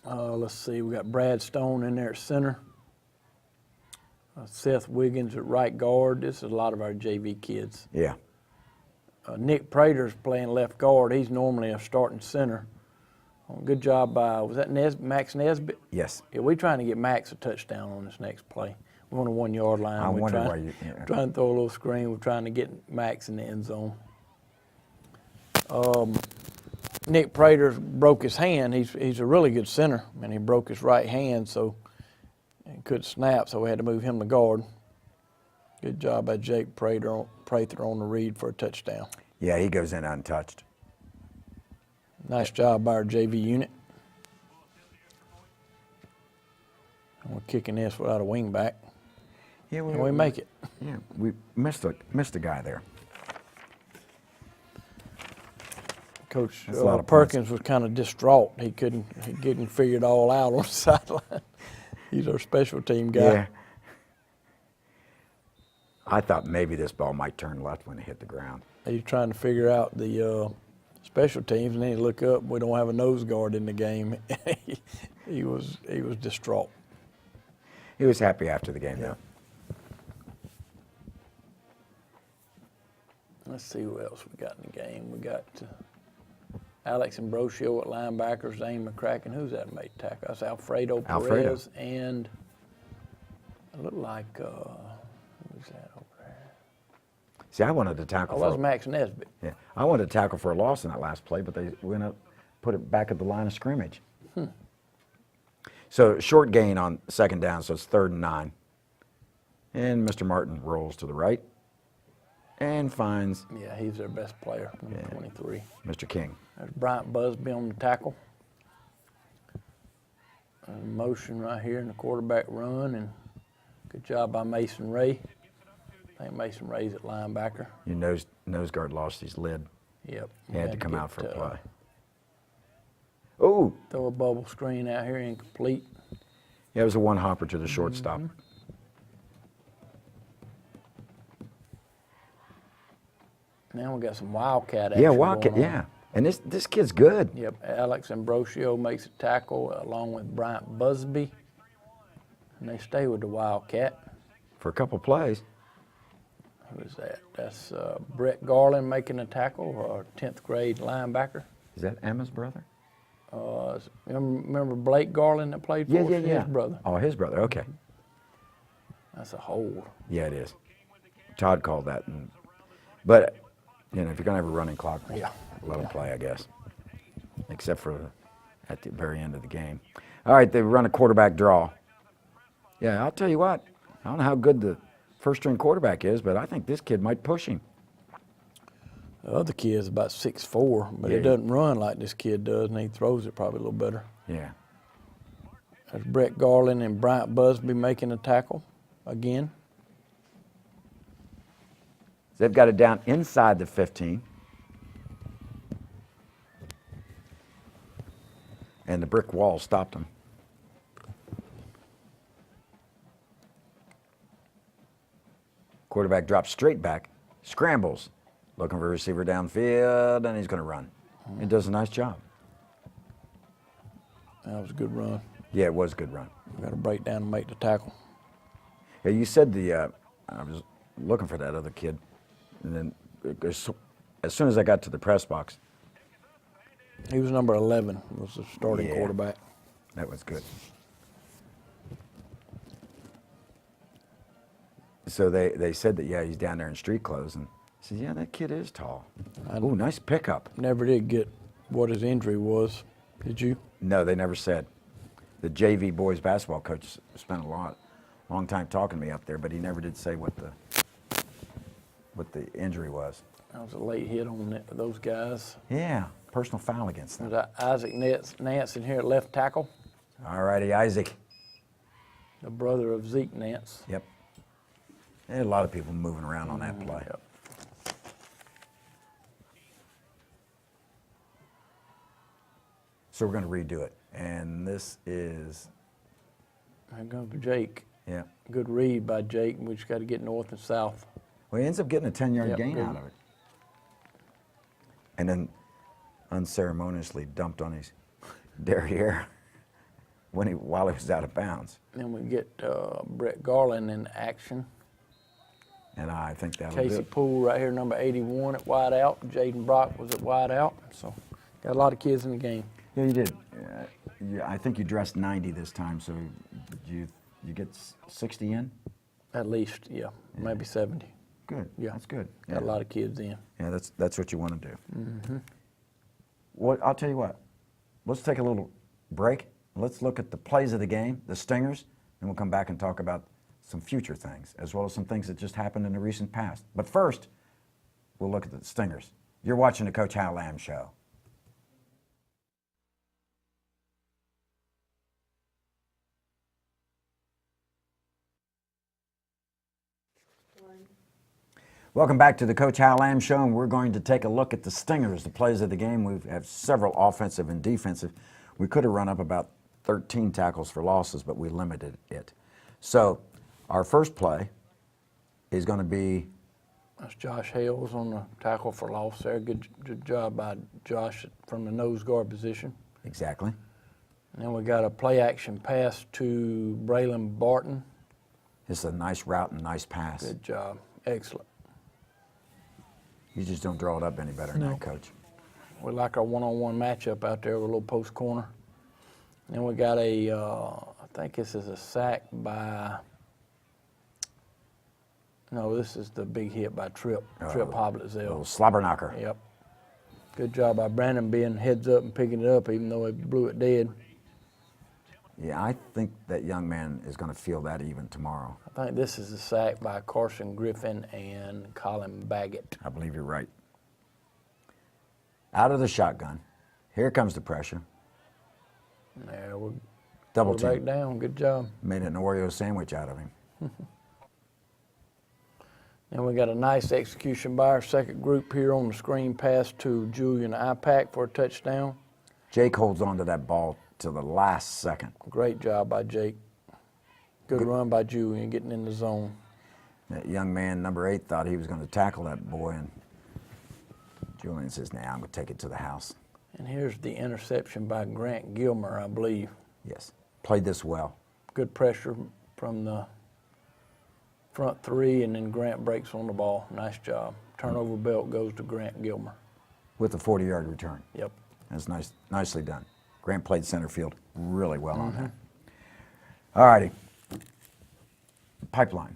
Let's see, we got Brad Stone in there at center. Seth Wiggins at right guard. This is a lot of our JV kids. Yeah. Nick Prater's playing left guard. He's normally a starting center. Good job by, was that Max Nesbitt? Yes. Yeah, we're trying to get Max a touchdown on this next play. We're on the 1 yard line. I we're wonder trying, why you. Yeah. trying to throw a little screen. We're trying to get Max in the end zone. Nick Prater broke his hand. He's a really good center, and he broke his right hand, so he couldn't snap, so we had to move him to guard. Good job by Jake Prather on the read for a touchdown. Yeah, he goes in untouched. Nice job by our JV unit. And we're kicking this without a wing back. Yeah, And we make it. Yeah, we missed a guy there. Coach That's a lot of points. Perkins was kind of distraught. He couldn't figure it all out on the sideline. He's our special team guy. Yeah. I thought maybe this ball might turn left when it hit the ground. He's trying to figure out the special teams, and then he look up. We don't have a nose guard in the game. he was distraught. He was happy after the game, though. Let's see who else we got in the game. We got Alex Ambrosio at linebacker, Zane McCracken. Who's that made tackle? That's Alfredo Perez, and it looked like who's that over there? See, I wanted to tackle Oh, for that was Max Nesbitt. yeah, I wanted to tackle for a loss in that last play, but they went up, put it back at the line of scrimmage. So short gain on second down, so it's 3rd and 9. And Mr. Martin rolls to the right and finds Yeah, he's their best player, number 23. Mr. King. There's Bryant Busby on the tackle. Motion right here in the quarterback run, and good job by Mason Ray. I think Mason Ray's at linebacker. Your nose guard lost his lid. Yep. He had to come get, out for a play. Oh, Throw a bubble screen out here, incomplete. yeah, it was a one hopper to the shortstop. Now we got some Wildcat action. Yeah, Wildcat, going on. yeah. And this kid's good. Yep, Alex Ambrosio makes a tackle along with Bryant Busby. And they stay with the Wildcat. For a couple plays. Who is that? That's Brett Garland making a tackle, our 10th grade linebacker. Is that Emma's brother? Remember Blake Garland that played for us? His brother. Oh, his brother, okay. That's a hold. Yeah, it is. Todd called that. But, if you're going to have a running clock, Yeah. let them play, I guess. Except for at the very end of the game. All right, they run a quarterback draw. Yeah, I'll tell you what. I don't know how good the first-string quarterback is, but I think this kid might push him. The other kid's about 6'4", but Yeah. he doesn't run like this kid does, and he throws it probably a little better. Yeah. There's Brett Garland and Bryant Busby making a tackle again. They've got it down inside the 15. And the brick wall stopped them. Quarterback drops straight back, scrambles, looking for a receiver downfield, and he's going to run. He does a nice job. That was a good run. Yeah, it was a good run. Got to break down and make the tackle. Yeah, you said I was looking for that other kid, and then as soon as I got to the press box, He was number 11, was the starting Yeah. quarterback. that was good. So they said that, yeah, he's down there in street clothes, and I said, yeah, that kid is tall. Oh, nice pickup. Never did get what his injury was. Did you? No, they never said. The JV boys basketball coach spent a long time talking to me up there, but he never did say what the injury was. That was a late hit on those guys. Yeah, personal foul against them. There's Isaac Nance in here at left tackle, All righty, Isaac. the brother of Zeke Nance. Yep. There are a lot of people moving around on that play. Yep. So we're going to redo it. And this is, There goes Jake. yeah. Good read by Jake. We just got to get north and south. Well, he ends up getting a 10-yard Yep, gain good. out of it. And then unceremoniously dumped on his derriere while he was out of bounds. Then we get Brett Garland in action. And I think that'll do Casey it. Poole right here, number 81 at wide out. Jaden Brock was at wide out. So got a lot of kids in the game. Yeah, you did. I think you dressed 90 this time, so you get 60 in? At least, yeah, maybe 70. Good. Yeah. That's good. Got a lot of kids in. Yeah, that's what you want to do. I'll tell you what. Let's take a little break. Let's look at the plays of the game, the stingers, and we'll come back and talk about some future things, as well as some things that just happened in the recent past. But first, we'll look at the stingers. You're watching the Coach Hal Lamb Show. Welcome back to the Coach Hal Lamb Show, and we're going to take a look at the stingers, the plays of the game. We have several offensive and defensive. We could have run up about 13 tackles for losses, but we limited it. So our first play is going to be That's Josh Hales on the tackle for loss there. Good job by Josh from the nose guard position. exactly. And then we got a play action pass to Braylon Barton. It's a nice route and nice pass. Good job. Excellent. You just don't draw it up any better than that, Coach. We like our one-on-one matchup out there with a little post corner. Then we got I think this is a sack by, no, this is the big hit by Trip Little Hoblitzell. slobber knocker. Yep. Good job by Brandon being heads up and picking it up, even though he blew it dead. Yeah, I think that young man is going to feel that even tomorrow. I think this is a sack by Carson Griffin and Colin Baggett. I believe you're right. Out of the shotgun. Here comes the pressure. There we're Double back team. down. Good job. Made an Oreo sandwich out of him. And we got a nice execution by our second group here on the screen pass to Julian Ipack for a touchdown. Jake holds on to that ball to the last second. Great job by Jake. Good run by Julian getting in the zone. That young man, number 8, thought he was going to tackle that boy, and Julian says, nah, I'm going to take it to the house. And here's the interception by Grant Gilmer, I believe. Yes, played this well. Good pressure from the front three, and then Grant breaks on the ball. Nice job. Turnover belt goes to Grant Gilmer. With a 40-yard return. Yep. That's nicely done. Grant played center field really well on that. All righty. Pipeline.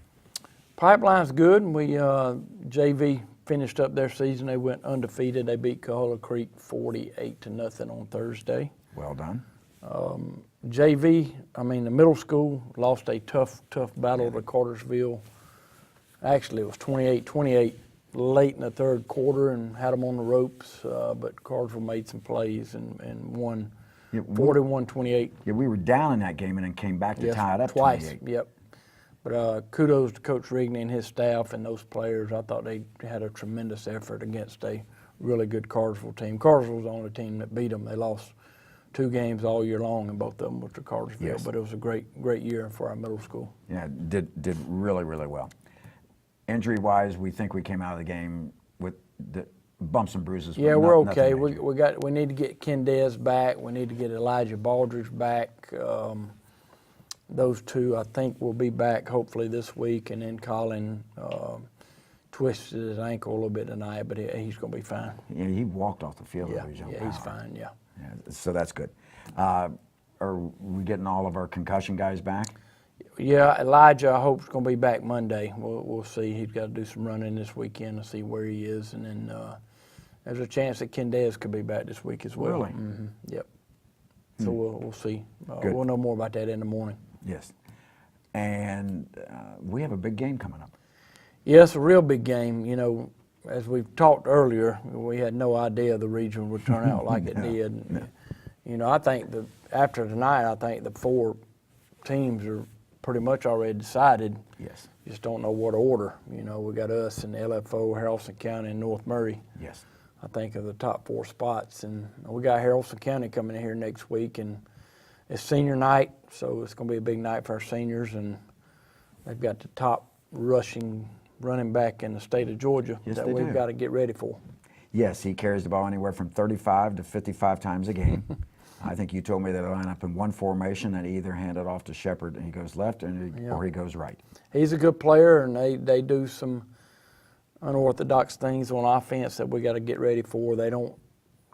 Pipeline's good. We JV finished up their season. They went undefeated. They beat Coahulla Creek 48-0 on Thursday. Well done. JV, the middle school lost a tough battle to Cartersville. Actually, it was 28-28 late in the third quarter and had them on the ropes, but Cartersville made some plays and won 41-28. Yeah, we were down in that game and then came back to tie it up twice. 28. Yep. But kudos to Coach Rigney and his staff and those players. I thought they had a tremendous effort against a really good Cartersville team. Cartersville was the only team that beat them. They lost 2 games all year long, and both of them were to Cartersville. Yes. But it was a great year for our middle school. Yeah, did really, really well. Injury-wise, we think we came out of the game with the bumps and bruises. but Yeah, we're nothing okay. major. We need to get Kendez back. We need to get Elijah Baldridge back. Those 2, I think, will be back hopefully this week. And then Colin twisted his ankle a little bit tonight, but he's going to be fine. Yeah, he walked off the field Yeah, with his young he's power. fine. Yeah. Yeah, so that's good. Are we getting all of our concussion guys back? Yeah, Elijah, I hope is going to be back Monday. We'll see. He's got to do some running this weekend to see where he is, and then there's a chance that Kendez could be back this week as well. Really? Mm-hmm. Yep. So we'll see. Good. We'll know more about that in the morning. Yes. And we have a big game coming up. Yeah, it's a real big game. You know, as we've talked earlier, we had no idea the region would turn out like it did. No. You know, I think that after tonight, I think the 4 teams are pretty much already decided. Yes. Just don't know what order. You know, we got us and LFO, Haralson County, and North Murray. Yes. I think are the top 4 spots, and we got Haralson County coming in here next week, and it's senior night, so it's going to be a big night for our seniors, and they've got the top rushing running back in the state of Georgia Yes, that they we've do. got to get ready for. Yes, he carries the ball anywhere from 35 to 55 times a game. I think you told me that I line up in one formation and either hand it off to Shepard and he goes left or he goes right. He's a good player, and they do some unorthodox things on offense that we got to get ready for. They don't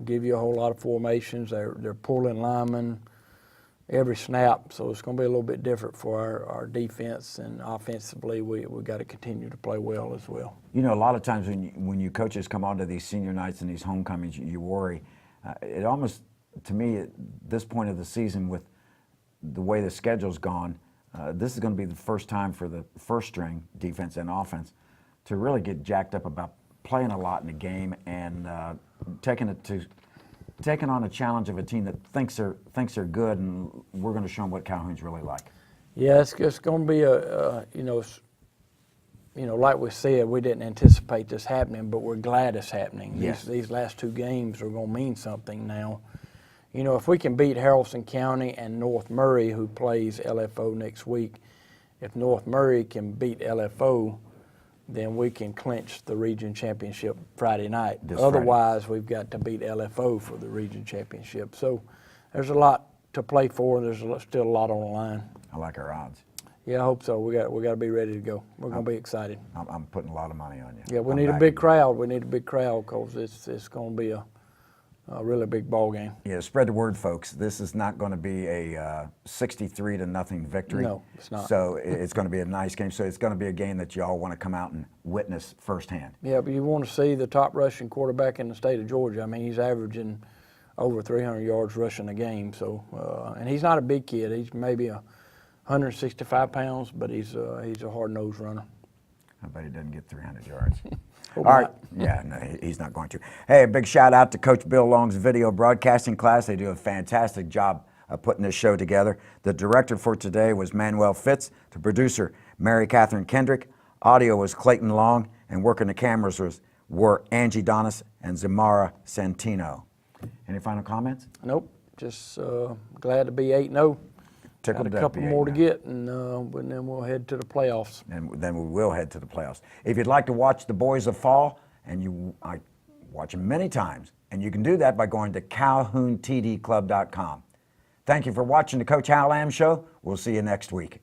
give you a whole lot of formations. They're pulling linemen every snap, so it's going to be a little bit different for our defense, and offensively we got to continue to play well as well. You know, a lot of times when you coaches come onto these senior nights and these homecomings, you worry. It almost, to me, at this point of the season, with the way the schedule's gone, this is going to be the first time for the first string defense and offense to really get jacked up about playing a lot in the game and taking on a challenge of a team that thinks they're good, and we're going to show them what Calhoun's really like. Yeah, it's going to be like we said, we didn't anticipate this happening, but we're glad it's happening. Yes. These last two games are going to mean something now. You know, if we can beat Haralson County and North Murray, who plays LFO next week, if North Murray can beat LFO, then we can clinch the region championship Friday night. Otherwise, we've got to beat LFO for the region championship. So there's a lot to play for, and there's still a lot on the line. I like our odds. Yeah, I hope so. We got to be ready to go. We're going to be excited. I'm putting a lot of money on you. Yeah, we need a big crowd. We need a big crowd because it's going to be a really big ball game. Yeah, spread the word, folks. This is not going to be a 63-0 victory. No, it's not. So it's going to be a nice game. So it's going to be a game that you all want to come out and witness firsthand. Yeah, but you want to see the top rushing quarterback in the state of Georgia. I mean, he's averaging over 300 yards rushing a game. So, and he's not a big kid. He's maybe 165 pounds, but he's a hard-nosed runner. I bet he doesn't get 300 yards. Hope All right. not. Yeah, no, he's not going to. Hey, a big shout out to Coach Bill Long's video broadcasting class. They do a fantastic job of putting this show together. The director for today was Manuel Fitz. The producer, Mary Catherine Kendrick. Audio was Clayton Long. And working the cameras were Angie Donis and Zamara Santino. Any final comments? Nope. Just glad to be 8-0. Tickled Got a to couple be more to 8-0. get, and then we'll head to the playoffs. And then we will head to the playoffs. If you'd like to watch the Boys of Fall, and I watch them many times, and you can do that by going to CalhounTDClub.com. Thank you for watching the Coach Hal Lamb Show. We'll see you next week.